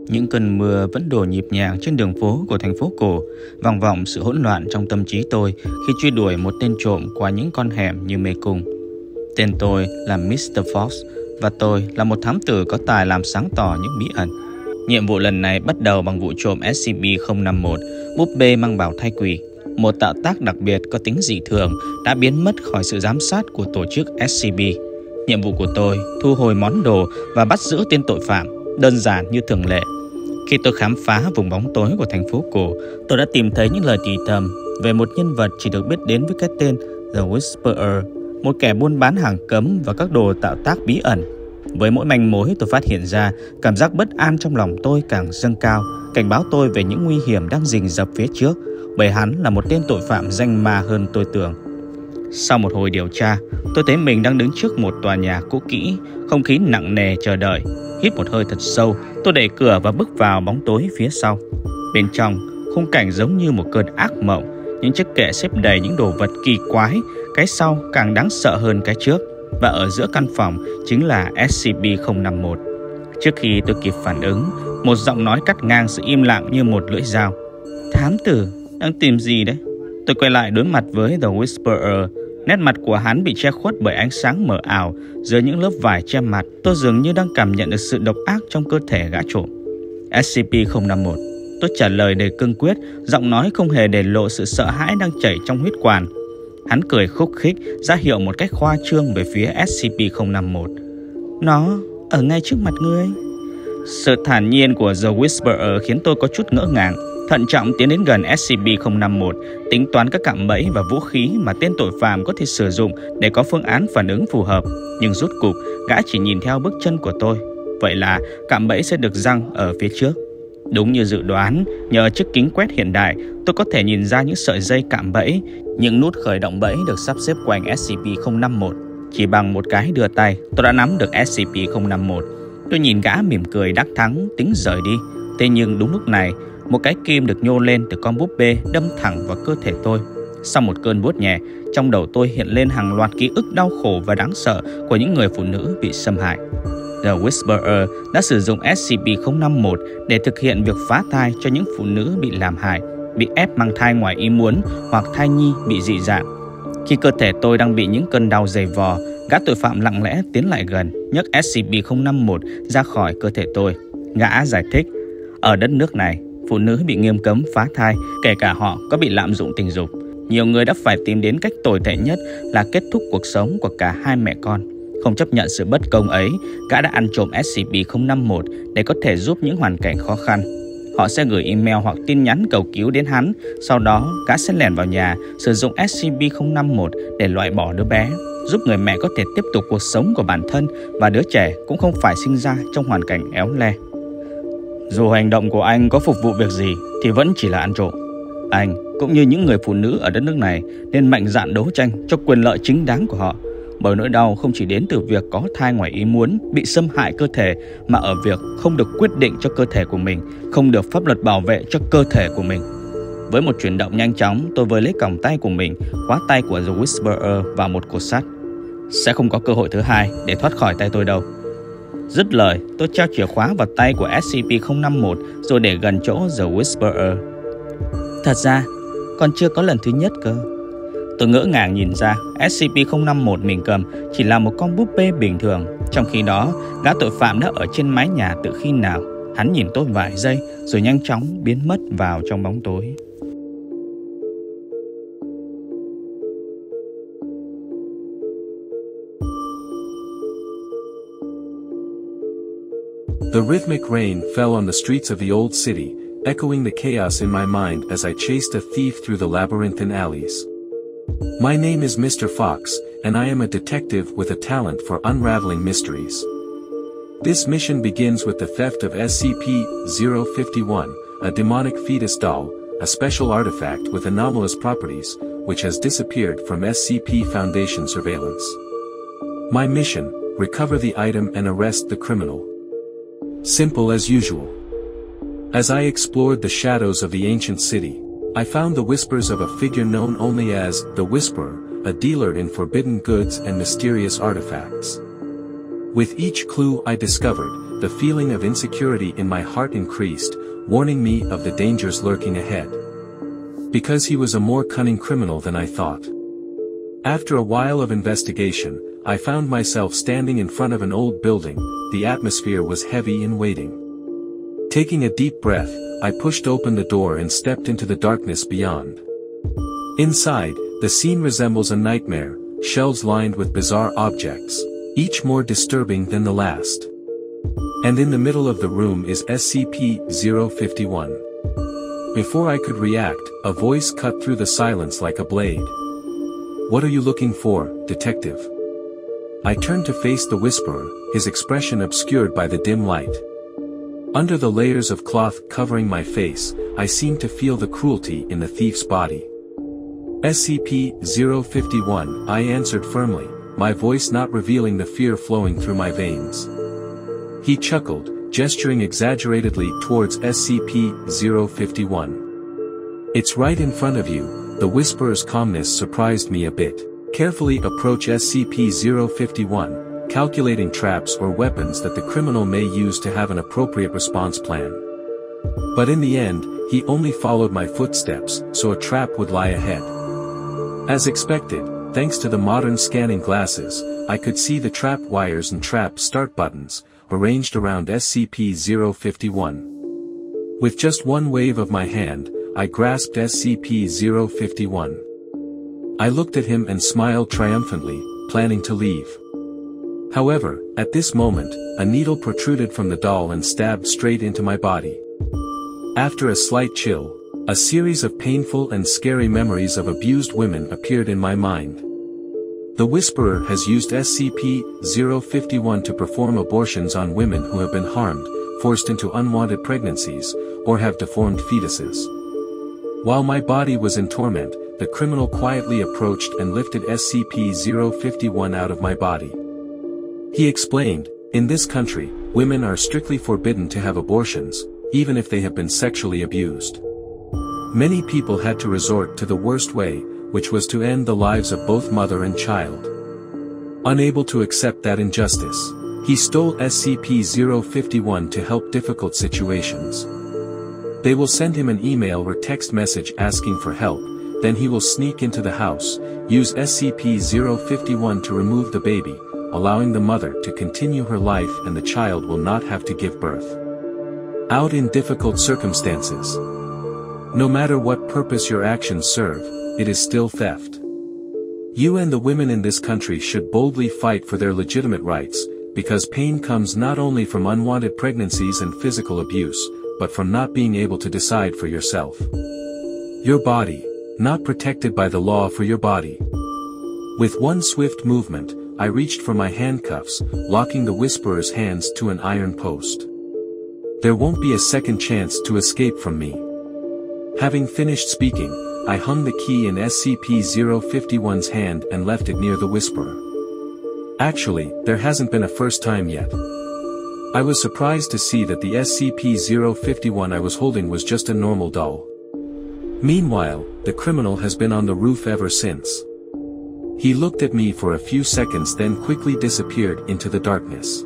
Những cơn mưa vẫn đổ nhịp nhàng trên đường phố của thành phố cổ, vang vọng sự hỗn loạn trong tâm trí tôi khi truy đuổi một tên trộm qua những con hẻm như mê cung. Tên tôi là Mr. Fox và tôi là một thám tử có tài làm sáng tỏ những bí ẩn. Nhiệm vụ lần này bắt đầu bằng vụ trộm SCP-051, búp bê mang bào thai quỷ, một tạo tác đặc biệt có tính dị thường đã biến mất khỏi sự giám sát của tổ chức SCP. Nhiệm vụ của tôi thu hồi món đồ và bắt giữ tên tội phạm, đơn giản như thường lệ. Khi tôi khám phá vùng bóng tối của thành phố cổ, tôi đã tìm thấy những lời thì thầm về một nhân vật chỉ được biết đến với cái tên The Whisperer, một kẻ buôn bán hàng cấm và các đồ tạo tác bí ẩn. Với mỗi manh mối tôi phát hiện ra, cảm giác bất an trong lòng tôi càng dâng cao, cảnh báo tôi về những nguy hiểm đang rình rập phía trước, bởi hắn là một tên tội phạm danh ma hơn tôi tưởng. Sau một hồi điều tra, tôi thấy mình đang đứng trước một tòa nhà cũ kỹ, không khí nặng nề chờ đợi. Hít một hơi thật sâu, tôi đẩy cửa và bước vào bóng tối phía sau. Bên trong, khung cảnh giống như một cơn ác mộng, những chiếc kệ xếp đầy những đồ vật kỳ quái, cái sau càng đáng sợ hơn cái trước. Và ở giữa căn phòng chính là SCP-051. Trước khi tôi kịp phản ứng, một giọng nói cắt ngang sự im lặng như một lưỡi dao. Thám tử, đang tìm gì đấy? Tôi quay lại đối mặt với The Whisperer. Nét mặt của hắn bị che khuất bởi ánh sáng mờ ảo dưới những lớp vải che mặt. Tôi dường như đang cảm nhận được sự độc ác trong cơ thể gã trộm. SCP-051. Tôi trả lời đầy cương quyết, giọng nói không hề để lộ sự sợ hãi đang chảy trong huyết quản. Hắn cười khúc khích, ra hiệu một cách khoa trương về phía SCP-051. Nó ở ngay trước mặt ngươi. Sự thản nhiên của The Whisperer khiến tôi có chút ngỡ ngàng. Thận trọng tiến đến gần SCP-051, tính toán các cạm bẫy và vũ khí mà tên tội phạm có thể sử dụng để có phương án phản ứng phù hợp. Nhưng rốt cục, gã chỉ nhìn theo bước chân của tôi. Vậy là cạm bẫy sẽ được giăng ở phía trước. Đúng như dự đoán, nhờ chiếc kính quét hiện đại, tôi có thể nhìn ra những sợi dây cạm bẫy, những nút khởi động bẫy được sắp xếp quanh SCP-051. Chỉ bằng một cái đưa tay, tôi đã nắm được SCP-051. Tôi nhìn gã mỉm cười đắc thắng, tính rời đi. Thế nhưng đúng lúc này, một cái kim được nhô lên từ con búp bê đâm thẳng vào cơ thể tôi. Sau một cơn vuốt nhẹ, trong đầu tôi hiện lên hàng loạt ký ức đau khổ và đáng sợ của những người phụ nữ bị xâm hại. The Whisperer đã sử dụng SCP-051 để thực hiện việc phá thai cho những phụ nữ bị làm hại, bị ép mang thai ngoài ý muốn hoặc thai nhi bị dị dạng. Khi cơ thể tôi đang bị những cơn đau dày vò, gã tội phạm lặng lẽ tiến lại gần, nhấc SCP-051 ra khỏi cơ thể tôi. Gã giải thích, ở đất nước này, phụ nữ bị nghiêm cấm phá thai, kể cả họ có bị lạm dụng tình dục. Nhiều người đã phải tìm đến cách tồi tệ nhất là kết thúc cuộc sống của cả hai mẹ con. Không chấp nhận sự bất công ấy, gã đã ăn trộm SCP-051 để có thể giúp những hoàn cảnh khó khăn. Họ sẽ gửi email hoặc tin nhắn cầu cứu đến hắn. Sau đó, gã sẽ lẻn vào nhà, sử dụng SCP-051 để loại bỏ đứa bé, giúp người mẹ có thể tiếp tục cuộc sống của bản thân và đứa trẻ cũng không phải sinh ra trong hoàn cảnh éo le. Dù hành động của anh có phục vụ việc gì thì vẫn chỉ là ăn trộm. Anh, cũng như những người phụ nữ ở đất nước này, nên mạnh dạn đấu tranh cho quyền lợi chính đáng của họ. Bởi nỗi đau không chỉ đến từ việc có thai ngoài ý muốn, bị xâm hại cơ thể, mà ở việc không được quyết định cho cơ thể của mình, không được pháp luật bảo vệ cho cơ thể của mình. Với một chuyển động nhanh chóng, tôi vừa lấy còng tay của mình, khóa tay của The Whisperer vào một cột sắt. Sẽ không có cơ hội thứ hai để thoát khỏi tay tôi đâu. Dứt lời, tôi treo chìa khóa vào tay của SCP-051 rồi để gần chỗ The Whisperer. Thật ra, còn chưa có lần thứ nhất cơ. Tôi ngỡ ngàng nhìn ra SCP-051 mình cầm chỉ là một con búp bê bình thường. Trong khi đó, gã tội phạm đã ở trên mái nhà từ khi nào. Hắn nhìn tôi vài giây rồi nhanh chóng biến mất vào trong bóng tối. The rhythmic rain fell on the streets of the old city, echoing the chaos in my mind as I chased a thief through the labyrinthine alleys. My name is Mr. Fox, and I am a detective with a talent for unraveling mysteries. This mission begins with the theft of SCP-051, a demonic fetus doll, a special artifact with anomalous properties, which has disappeared from SCP Foundation surveillance. My mission, recover the item and arrest the criminal. Simple as usual. As I explored the shadows of the ancient city, I found the whispers of a figure known only as the Whisperer, a dealer in forbidden goods and mysterious artifacts. With each clue I discovered, the feeling of insecurity in my heart increased, warning me of the dangers lurking ahead. Because he was a more cunning criminal than I thought. After a while of investigation, I found myself standing in front of an old building. The atmosphere was heavy and waiting. Taking a deep breath, I pushed open the door and stepped into the darkness beyond. Inside, the scene resembles a nightmare, shelves lined with bizarre objects, each more disturbing than the last. And in the middle of the room is SCP-051. Before I could react, a voice cut through the silence like a blade. "What are you looking for, detective?" I turned to face the whisperer, his expression obscured by the dim light. Under the layers of cloth covering my face, I seemed to feel the cruelty in the thief's body. "SCP-051, I answered firmly, my voice not revealing the fear flowing through my veins. He chuckled, gesturing exaggeratedly towards SCP-051. "It's right in front of you." The whisperer's calmness surprised me a bit. Carefully approach SCP-051, calculating traps or weapons that the criminal may use to have an appropriate response plan. But in the end, he only followed my footsteps, so a trap would lie ahead. As expected, thanks to the modern scanning glasses, I could see the trap wires and trap start buttons, arranged around SCP-051. With just one wave of my hand, I grasped SCP-051. I looked at him and smiled triumphantly, planning to leave. However, at this moment, a needle protruded from the doll and stabbed straight into my body. After a slight chill, a series of painful and scary memories of abused women appeared in my mind. The whisperer has used SCP-051 to perform abortions on women who have been harmed, forced into unwanted pregnancies, or have deformed fetuses. While my body was in torment, the criminal quietly approached and lifted SCP-051 out of my body. He explained, "In this country, women are strictly forbidden to have abortions, even if they have been sexually abused. Many people had to resort to the worst way, which was to end the lives of both mother and child. Unable to accept that injustice, he stole SCP-051 to help difficult situations. They will send him an email or text message asking for help, then he will sneak into the house, use SCP-051 to remove the baby, allowing the mother to continue her life and the child will not have to give birth. Out in difficult circumstances. No matter what purpose your actions serve, it is still theft. You and the women in this country should boldly fight for their legitimate rights, because pain comes not only from unwanted pregnancies and physical abuse, but from not being able to decide for yourself. Your body, not protected by the law for your body." With one swift movement, I reached for my handcuffs, locking the whisperer's hands to an iron post. There won't be a second chance to escape from me. Having finished speaking, I hung the key in SCP-051's hand and left it near the whisperer. Actually, there hasn't been a first time yet. I was surprised to see that the SCP-051 I was holding was just a normal doll. Meanwhile, the criminal has been on the roof ever since. He looked at me for a few seconds then quickly disappeared into the darkness.